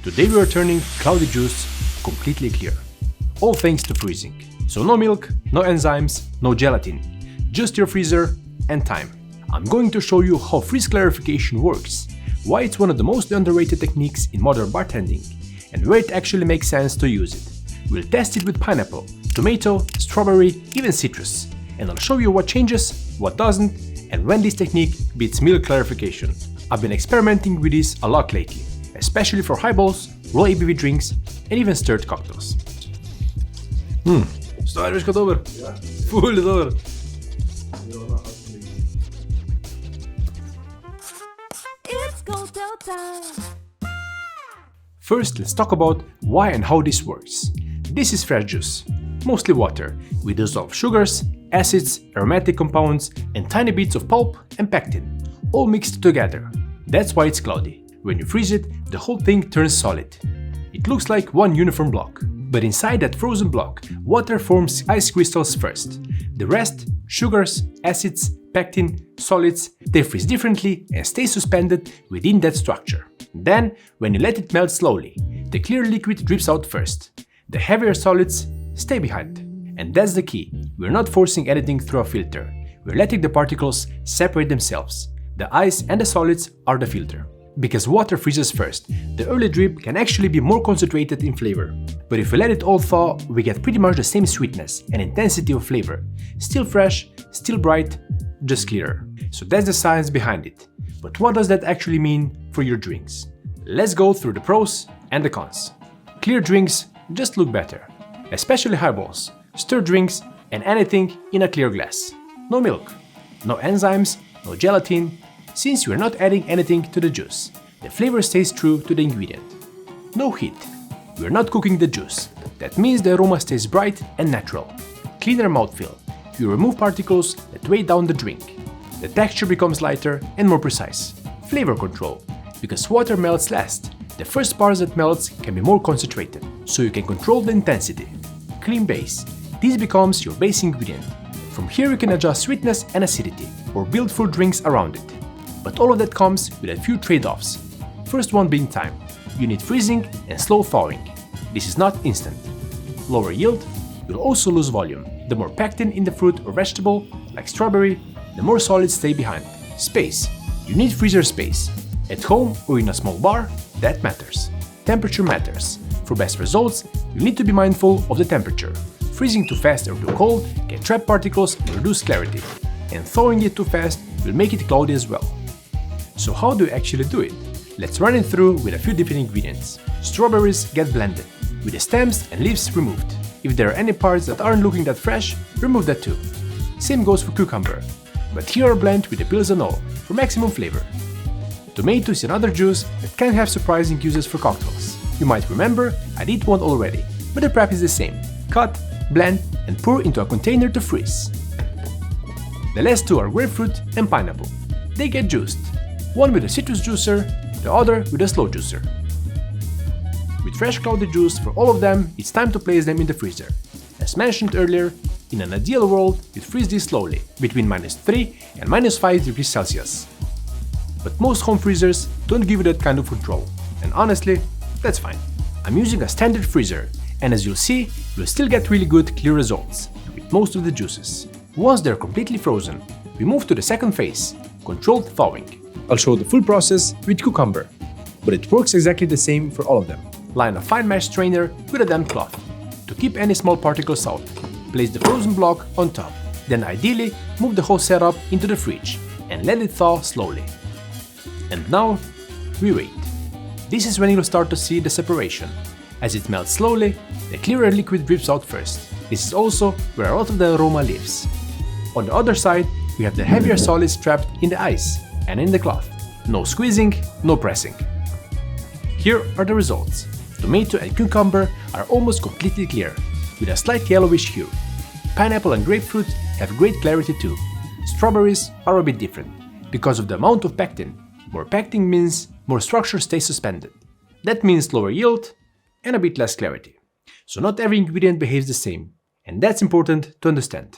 Today we are turning cloudy juice completely clear. All thanks to freezing. So no milk, no enzymes, no gelatin. Just your freezer and time. I'm going to show you how freeze clarification works, why it's one of the most underrated techniques in modern bartending, and where it actually makes sense to use it. We'll test it with pineapple, tomato, strawberry, even citrus, and I'll show you what changes, what doesn't, and when this technique beats milk clarification. I've been experimenting with this a lot lately, especially for highballs, low ABV drinks, and even stirred cocktails. Stvar je dober? Ja. Ful dober. It's cocktail time. First, let's talk about why and how this works. This is fresh juice, mostly water, with dissolved sugars, acids, aromatic compounds, and tiny bits of pulp and pectin, all mixed together. That's why it's cloudy. When you freeze it, the whole thing turns solid. It looks like one uniform block. But inside that frozen block, water forms ice crystals first. The rest, sugars, acids, pectin, solids, they freeze differently and stay suspended within that structure. Then, when you let it melt slowly, the clear liquid drips out first. The heavier solids stay behind. And that's the key. We're not forcing anything through a filter. We're letting the particles separate themselves. The ice and the solids are the filter. Because water freezes first, the early drip can actually be more concentrated in flavor. But if we let it all thaw, we get pretty much the same sweetness and intensity of flavor. Still fresh, still bright, just clearer. So that's the science behind it. But what does that actually mean for your drinks? Let's go through the pros and the cons. Clear drinks just look better, especially highballs, stirred drinks, and anything in a clear glass. No milk, no enzymes, no gelatin. Since we're not adding anything to the juice, the flavor stays true to the ingredient. No heat. We're not cooking the juice. That means the aroma stays bright and natural. Cleaner mouthfeel. We remove particles that weigh down the drink. The texture becomes lighter and more precise. Flavor control. Because water melts last, the first part that melts can be more concentrated, so you can control the intensity. Clean base. This becomes your base ingredient. From here you can adjust sweetness and acidity, or build fruit drinks around it. But all of that comes with a few trade-offs. First one being time. You need freezing and slow thawing. This is not instant. Lower yield, you'll also lose volume. The more pectin in the fruit or vegetable, like strawberry, the more solids stay behind. Space. You need freezer space. At home or in a small bar, that matters. Temperature matters. For best results, you need to be mindful of the temperature. Freezing too fast or too cold can trap particles and reduce clarity. And thawing it too fast will make it cloudy as well. So how do you actually do it? Let's run it through with a few different ingredients. Strawberries get blended, with the stems and leaves removed. If there are any parts that aren't looking that fresh, remove that too. Same goes for cucumber, but here are blended with the peels and all, for maximum flavor. Tomato is another juice that can have surprising uses for cocktails. You might remember I did one already, but the prep is the same. Cut, blend, and pour into a container to freeze. The last two are grapefruit and pineapple. They get juiced. One with a citrus juicer, the other with a slow juicer. With fresh cloudy juice for all of them, it's time to place them in the freezer. As mentioned earlier, in an ideal world, you'd freeze these slowly, between -3 and -5 degrees Celsius. But most home freezers don't give you that kind of control, and honestly, that's fine. I'm using a standard freezer, and as you'll see, you'll still get really good, clear results with most of the juices. Once they're completely frozen, we move to the second phase, controlled thawing. I'll show the full process with cucumber, but it works exactly the same for all of them. Line a fine mesh strainer with a damp cloth. To keep any small particles out, place the frozen block on top. Then ideally, move the whole setup into the fridge and let it thaw slowly. And now, we wait. This is when you'll start to see the separation. As it melts slowly, the clearer liquid drips out first. This is also where a lot of the aroma lives. On the other side, we have the heavier solids trapped in the ice and in the cloth. No squeezing, no pressing. Here are the results. Tomato and cucumber are almost completely clear, with a slight yellowish hue. Pineapple and grapefruit have great clarity too. Strawberries are a bit different, because of the amount of pectin. More pectin means more structure stays suspended. That means lower yield and a bit less clarity. So not every ingredient behaves the same, and that's important to understand.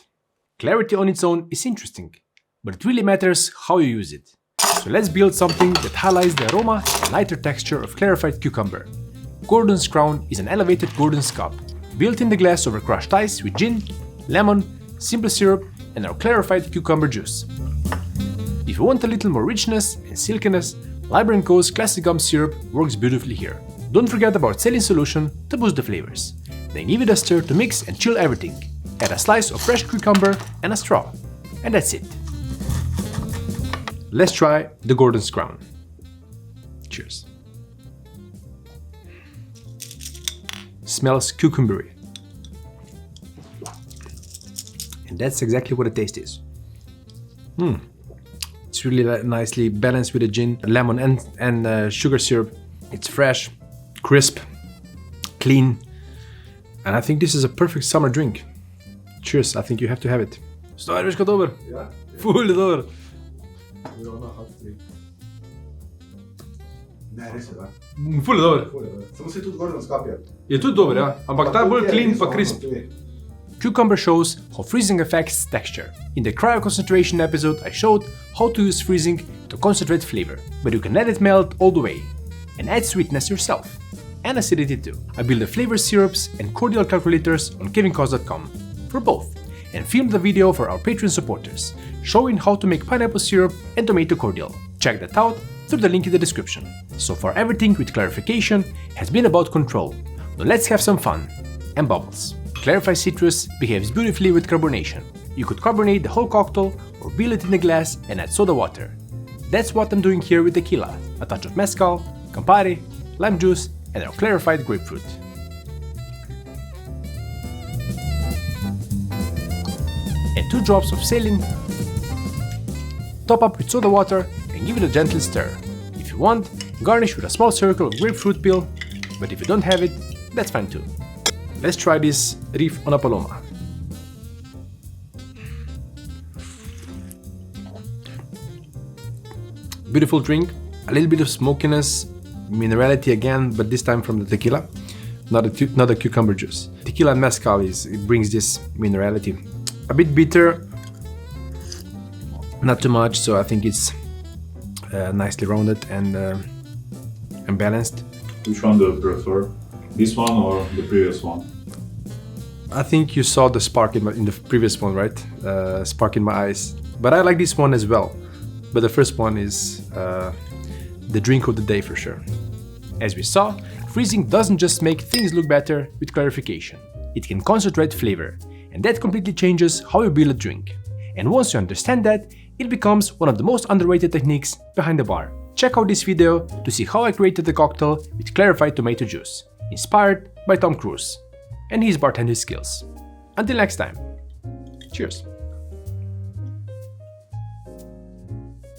Clarity on its own is interesting, but it really matters how you use it. So let's build something that highlights the aroma and lighter texture of clarified cucumber. Gordon's Crown is an elevated Gordon's cup, built in the glass over crushed ice with gin, lemon, simple syrup, and our clarified cucumber juice. If you want a little more richness and silkiness, Liber & Co.'s classic gum syrup works beautifully here. Don't forget about saline solution to boost the flavors. Then give it a stir to mix and chill everything. Add a slice of fresh cucumber and a straw. And that's it. Let's try the Gordon's Crown. Cheers. Smells cucumbery. And that's exactly what the taste is. It's really nicely balanced with the gin, lemon and sugar syrup. It's fresh, crisp, clean. And I think this is a perfect summer drink. Cheers, I think you have to have it. Står vi skal over? Ja. Fullt over. We don't know how to drink. Ne, res je, da. Fullt over. Samo se tudi Gordon skapja. Je tudi dober, ja. Ampak ta je bolj clean pa crisp. Cucumber shows how freezing affects texture. In the cryo concentration episode I showed how to use freezing to concentrate flavor, but you can let it melt all the way and add sweetness yourself, and acidity too. I built the flavor syrups and cordial calculators on jean-francois.com for both, and filmed the video for our Patreon supporters, showing how to make pineapple syrup and tomato cordial. Check that out through the link in the description. So far everything with clarification has been about control. Now let's have some fun and bubbles. Clarified citrus behaves beautifully with carbonation. You could carbonate the whole cocktail or boil it in a glass and add soda water. That's what I'm doing here with tequila, a touch of mezcal, Campari, lime juice, and our clarified grapefruit. Add 2 drops of saline, top up with soda water and give it a gentle stir. If you want, garnish with a small circle of grapefruit peel, but if you don't have it, that's fine too. Let's try this reef on a Paloma. Beautiful drink, a little bit of smokiness, minerality again, but this time from the tequila, not the cucumber juice. Tequila and mezcal it brings this minerality. A bit bitter, not too much, so I think it's nicely rounded and balanced. Which one do you prefer? This one or the previous one? I think you saw the spark in the previous one, right? Spark in my eyes. But I like this one as well. But the first one is the drink of the day for sure. As we saw, freezing doesn't just make things look better with clarification. It can concentrate flavor, and that completely changes how you build a drink. And once you understand that, it becomes one of the most underrated techniques behind the bar. Check out this video to see how I created the cocktail with clarified tomato juice, inspired by Tom Cruise and his bartending skills. Until next time, cheers!